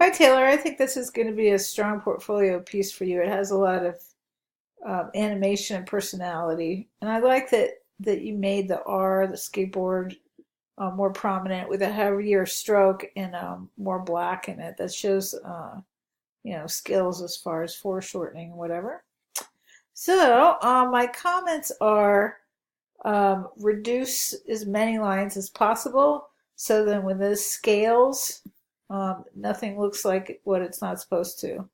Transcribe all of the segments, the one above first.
Hi, Taylor. I think this is going to be a strong portfolio piece for you. It has a lot of animation and personality, and I like that you made the R, the skateboard, more prominent with a heavier stroke and more black in it. That shows, skills as far as foreshortening and whatever. So, my comments are reduce as many lines as possible. So then when this scales, nothing looks like what it's not supposed to.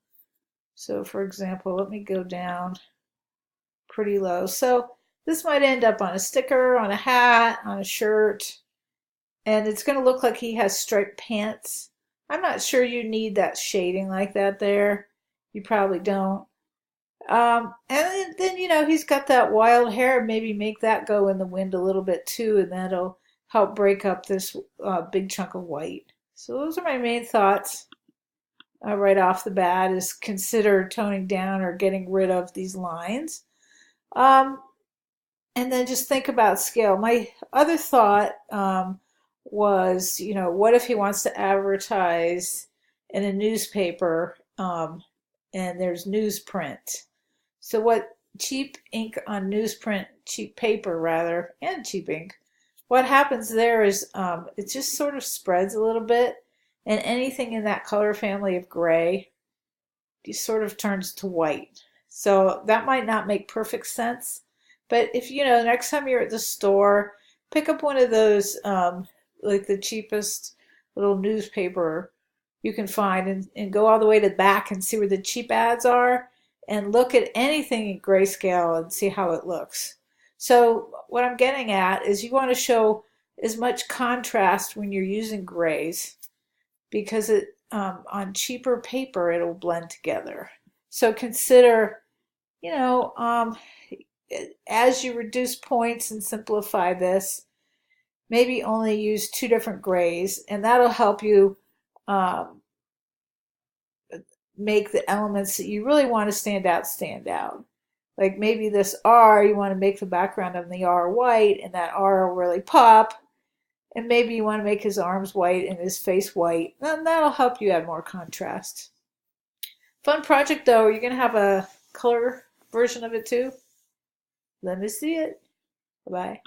So for example, let me go down pretty low. So this might end up on a sticker, on a hat, on a shirt, and it's going to look like he has striped pants. I'm not sure you need that shading like that there. You probably don't. And then, he's got that wild hair. Maybe make that go in the wind a little bit too, and that'll help break up this big chunk of white. So those are my main thoughts right off the bat is consider toning down or getting rid of these lines. Um, and then just think about scale. My other thought was, what if he wants to advertise in a newspaper and there's newsprint? So what cheap ink on newsprint, cheap paper rather, and cheap ink, what happens there is it just sort of spreads a little bit, and anything in that color family of gray sort of turns to white. So that might not make perfect sense, but if next time you're at the store, pick up one of those like the cheapest little newspaper you can find and go all the way to the back and see where the cheap ads are and look at anything in grayscale and see how it looks. So what I'm getting at is you want to show as much contrast when you're using grays because it on cheaper paper it'll blend together. So consider, you know, um, as you reduce points and simplify this, maybe only use two different grays, and that'll help you um, make the elements that you really want to stand out stand out. Like maybe this R, you want to make the background of the R white, and that R will really pop. And maybe you want to make his arms white and his face white. Then that'll help you add more contrast. Fun project though. Are you going to have a color version of it too? Let me see it. Bye bye.